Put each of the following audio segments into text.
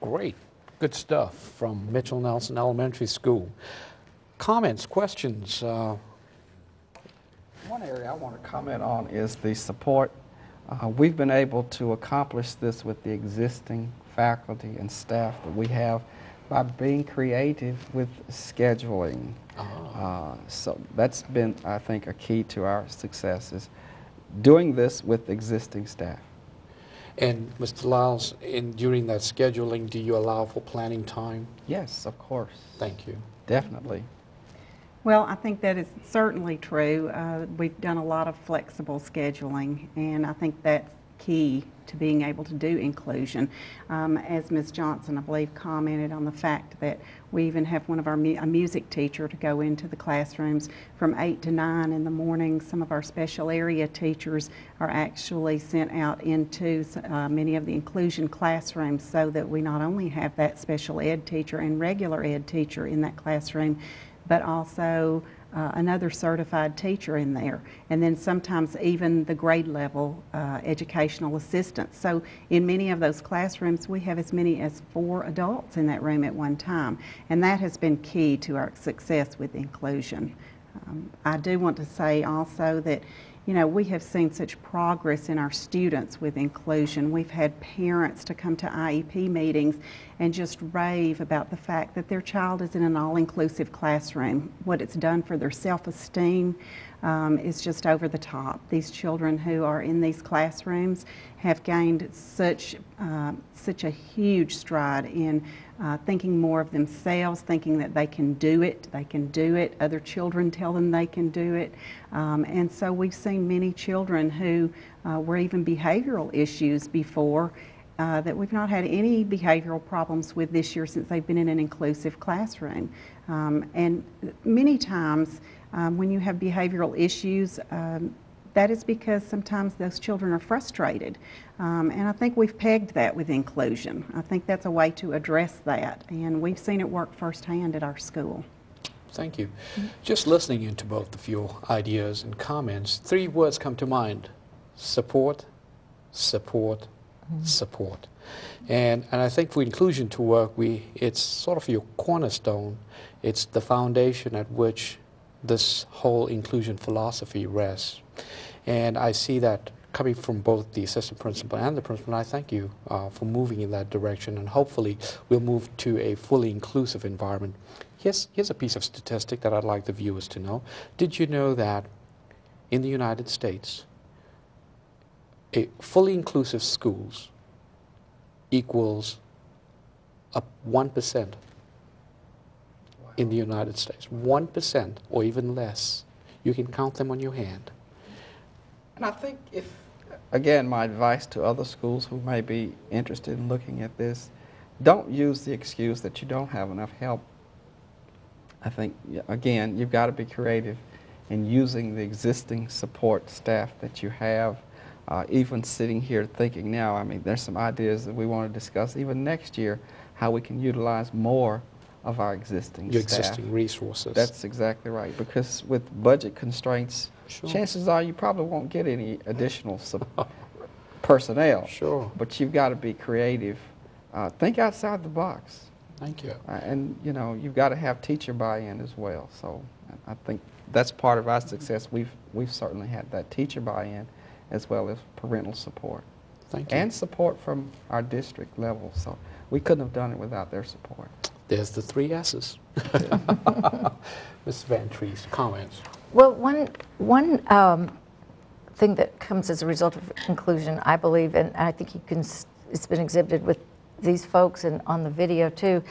Great. Good stuff from Mitchell Nelson Elementary School. Comments, questions? One area I want to comment on is the support. We've been able to accomplish this with the existing faculty and staff that we have by being creative with scheduling. So that's been, I think, a key to our success is doing this with existing staff. And Mr. Lyles, during that scheduling, do you allow for planning time? Yes, of course. Thank you. Definitely. Well, I think that is certainly true. We've done a lot of flexible scheduling, and I think that's key to being able to do inclusion. As Ms. Johnson, I believe, commented on the fact that we even have one of our a music teacher to go into the classrooms from 8 to 9 in the morning. Some of our special area teachers are actually sent out into many of the inclusion classrooms so that we not only have that special ed teacher and regular ed teacher in that classroom, but also another certified teacher in there, and then sometimes even the grade level educational assistants. So in many of those classrooms we have as many as 4 adults in that room at one time, and that has been key to our success with inclusion. I do want to say also that we have seen such progress in our students with inclusion. We've had parents to come to IEP meetings and just rave about the fact that their child is in an all-inclusive classroom. What it's done for their self-esteem is just over the top. These children who are in these classrooms have gained such a huge stride in thinking more of themselves, thinking that they can do it, other children tell them they can do it. And so we've seen many children who were even behavioral issues before that we've not had any behavioral problems with this year since they've been in an inclusive classroom. And many times when you have behavioral issues, that is because sometimes those children are frustrated. And I think we've pegged that with inclusion. I think that's a way to address that, and we've seen it work firsthand at our school. Thank you. Just listening into both of your ideas and comments, 3 words come to mind: support, support, support. And I think for inclusion to work, it's sort of your cornerstone. It's the foundation at which this whole inclusion philosophy rests. And I see that coming from both the assistant principal and the principal, and I thank you for moving in that direction, and hopefully we'll move to a fully inclusive environment. Here's a piece of statistic that I'd like the viewers to know. Did you know that in the United States, a fully inclusive schools equals up 1% in the United States? 1% or even less. You can count them on your hand. And I think again, my advice to other schools who may be interested in looking at this, don't use the excuse that you don't have enough help. I think, again, you've got to be creative in using the existing support staff that you have. Even sitting here thinking now, I mean, there's some ideas that we want to discuss even next year, how we can utilize more of our existing Your staff. existing resources. That's exactly right, because with budget constraints, sure, chances are you probably won't get any additional personnel. Sure. But you've got to be creative. Think outside the box. Thank you. And you've got to have teacher buy-in as well. So I think that's part of our success. We've certainly had that teacher buy-in as well as parental support. Thank you. And support from our district level. So we couldn't have done it without their support. There's the 3 S's. Ms. Van Treese, comments? Well, one thing that comes as a result of inclusion, I believe, and I think it's been exhibited with these folks and on the video too,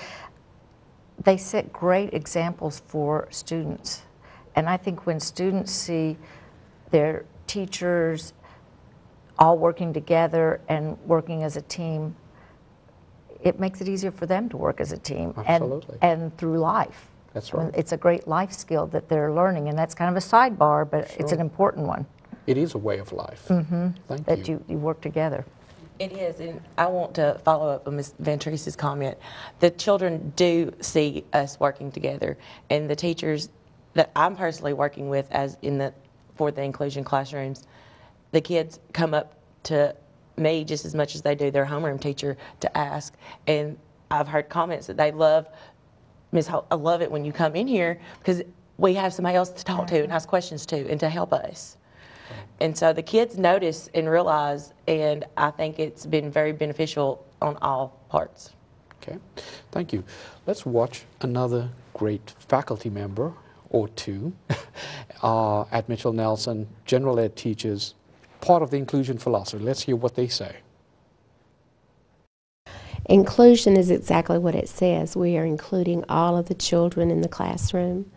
they set great examples for students. And I think when students see their teachers all working together and working as a team, it makes it easier for them to work as a team. Absolutely. And through life. That's right. It's a great life skill that they're learning, and that's kind of a sidebar, but Sure. it's an important one. It is a way of life. Thank That you. you work together. It is, and I want to follow up on Ms. Van Treese's comment. The children do see us working together, and the teachers that I'm personally working with for the inclusion classrooms, the kids come up to me just as much as they do their homeroom teacher to ask, and I've heard comments that they love, I love it when you come in here because we have somebody else to talk to and ask questions to and to help us. And so the kids notice and realize, and I think it's been very beneficial on all parts. Okay, thank you. Let's watch another great faculty member or two at Mitchell Nelson, general ed teachers, part of the inclusion philosophy. Let's hear what they say. Inclusion is exactly what it says. We are including all of the children in the classroom,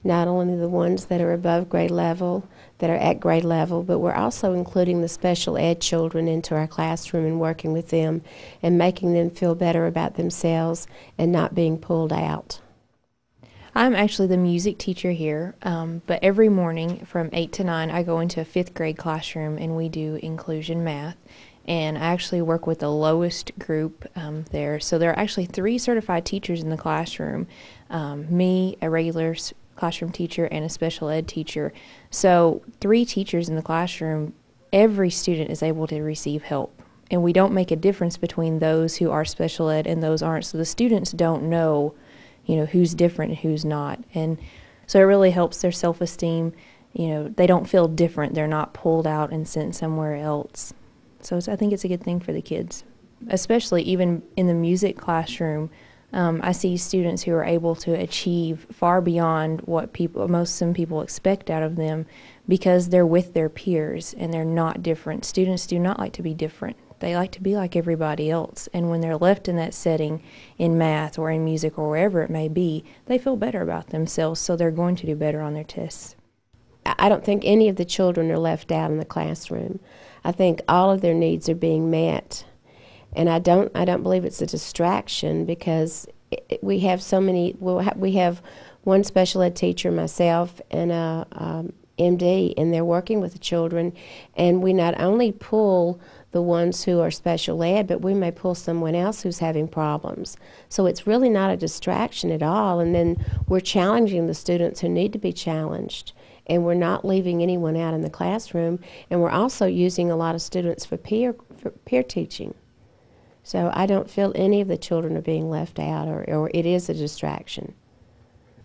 not only the ones that are above grade level, that are at grade level, but we're also including the special ed children into our classroom and working with them and making them feel better about themselves and not being pulled out. I'm actually the music teacher here, but every morning from 8 to 9 I go into a 5th grade classroom and we do inclusion math. And I actually work with the lowest group there. So there are actually 3 certified teachers in the classroom, me, a regular classroom teacher, and a special ed teacher. So 3 teachers in the classroom, every student is able to receive help. And we don't make a difference between those who are special ed and those aren't. So the students don't know, who's different and who's not. And so it really helps their self-esteem. They don't feel different. They're not pulled out and sent somewhere else. So I think it's a good thing for the kids, especially even in the music classroom. I see students who are able to achieve far beyond what some people expect out of them because they're with their peers and they're not different. Students do not like to be different. They like to be like everybody else. And when they're left in that setting in math or in music or wherever it may be, they feel better about themselves, so they're going to do better on their tests. I don't think any of the children are left out in the classroom. I think all of their needs are being met. And I don't believe it's a distraction because we have so many. We have one special ed teacher, myself, and a MD, and they're working with the children. And we not only pull the ones who are special ed, but we may pull someone else who's having problems. So it's really not a distraction at all. And then we're challenging the students who need to be challenged. And we're not leaving anyone out in the classroom. And we're also using a lot of students for peer teaching. So I don't feel any of the children are being left out or it is a distraction.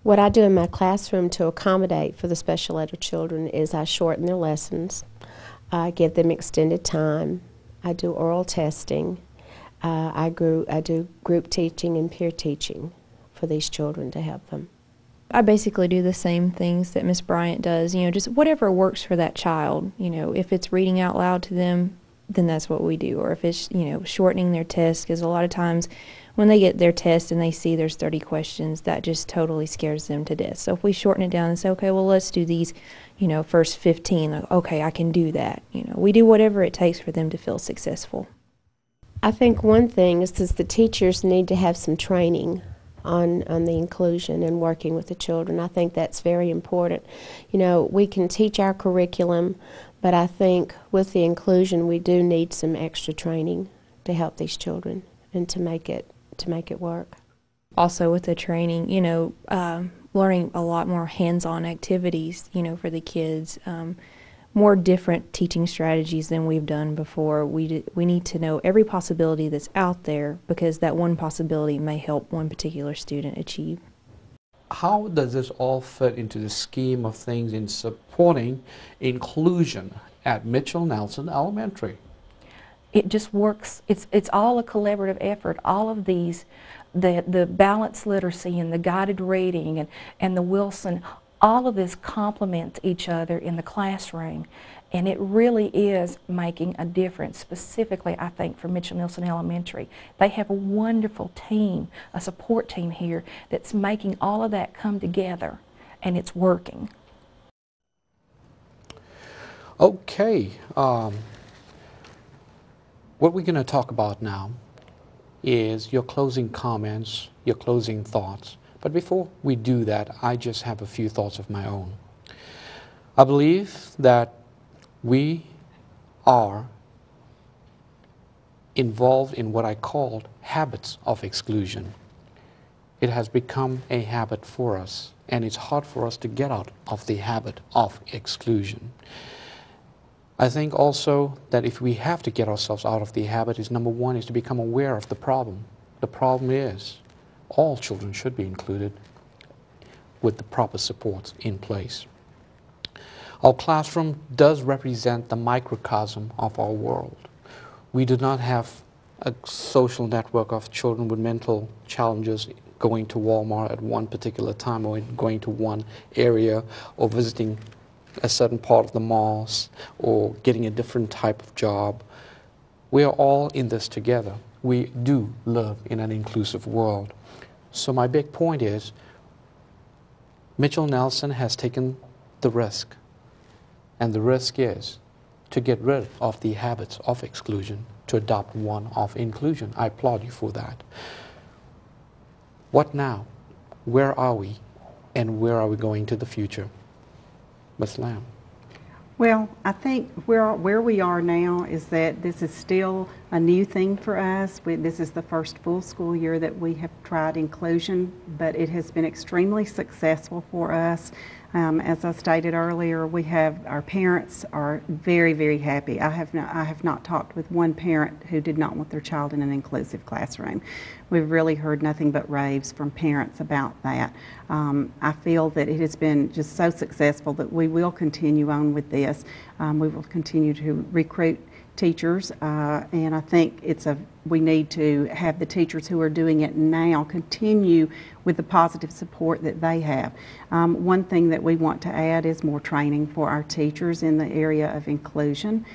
What I do in my classroom to accommodate for the special ed children is I shorten their lessons. I give them extended time. I do oral testing. I do group teaching and peer teaching for these children to help them. I basically do the same things that Miss Bryant does, just whatever works for that child. If it's reading out loud to them, then that's what we do. Or if it's, shortening their test, because a lot of times when they get their test and they see there's 30 questions, that just totally scares them to death. So if we shorten it down and say, okay, well, let's do these, first 15, like, okay, I can do that. We do whatever it takes for them to feel successful. I think one thing is that the teachers need to have some training on the inclusion and working with the children. I think that's very important. We can teach our curriculum, but I think with the inclusion we do need some extra training to help these children and to make it work. Also with the training, learning a lot more hands-on activities, for the kids. More different teaching strategies than we've done before. We need to know every possibility that's out there because that one possibility may help one particular student achieve. How does this all fit into the scheme of things in supporting inclusion at Mitchell Nelson Elementary? It just works. It's all a collaborative effort. All of these, the balanced literacy and the guided reading and the Wilson, all of this complements each other in the classroom, and it really is making a difference, specifically, I think, for Mitchell Nelson Elementary. They have a wonderful team, a support team here that's making all of that come together, and it's working. Okay, what we're going to talk about now is your closing comments, your closing thoughts. But before we do that, I just have a few thoughts of my own. I believe that we are involved in what I call habits of exclusion. It has become a habit for us, and it's hard for us to get out of the habit of exclusion. I think also that if we have to get ourselves out of the habit, is number one is to become aware of the problem. The problem is all children should be included with the proper supports in place. Our classroom does represent the microcosm of our world. We do not have a social network of children with mental challenges going to Walmart at one particular time, or going to one area, or visiting a certain part of the malls, or getting a different type of job. We are all in this together. We do live in an inclusive world. So my big point is, Mitchell Nelson has taken the risk, and the risk is to get rid of the habits of exclusion, to adopt one of inclusion. I applaud you for that. What now? Where are we? And where are we going to the future? Ms. Lamb. Well, I think where we are now is that this is still a new thing for us. This is the first full school year that we have tried inclusion, but it has been extremely successful for us. As I stated earlier, our parents are very, very happy. I have not talked with one parent who did not want their child in an inclusive classroom. We've really heard nothing but raves from parents about that. I feel that it has been just so successful that we will continue on with this. We will continue to recruit teachers, and I think we need to have the teachers who are doing it now continue with the positive support that they have. One thing that we want to add is more training for our teachers in the area of inclusion.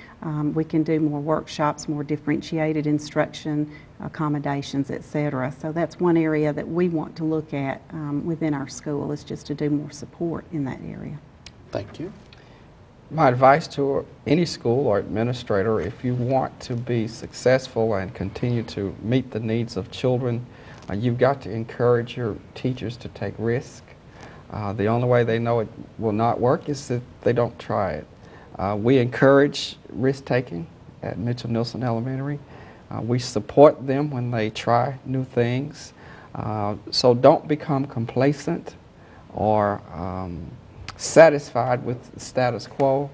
We can do more workshops, more differentiated instruction, accommodations, etc. So that's one area that we want to look at within our school, is just to do more support in that area. Thank you. My advice to any school or administrator, if you want to be successful and continue to meet the needs of children, you've got to encourage your teachers to take risk. The only way they know it will not work is that they don't try it. We encourage risk-taking at Mitchell Nelson Elementary. We support them when they try new things. So don't become complacent or satisfied with the status quo,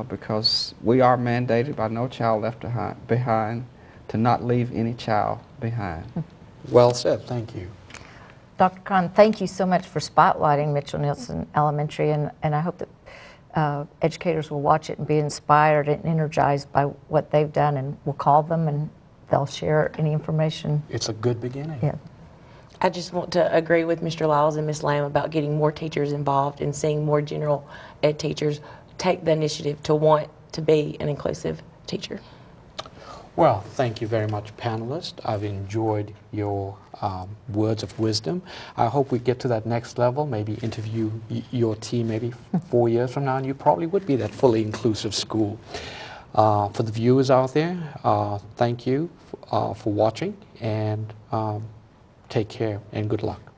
because we are mandated by No Child Left Behind to not leave any child behind. Well said. Thank you. Dr. Kahn, thank you so much for spotlighting Mitchell Nelson Elementary, and I hope that educators will watch it and be inspired and energized by what they've done, and we'll call them and they'll share any information. It's a good beginning. Yeah. I just want to agree with Mr. Lyles and Ms. Lamb about getting more teachers involved and seeing more general ed teachers take the initiative to want to be an inclusive teacher. Well, thank you very much, panelists. I've enjoyed your words of wisdom. I hope we get to that next level, maybe interview your team maybe 4 years from now, and you probably would be that fully inclusive school. For the viewers out there, thank you for watching, and take care and good luck.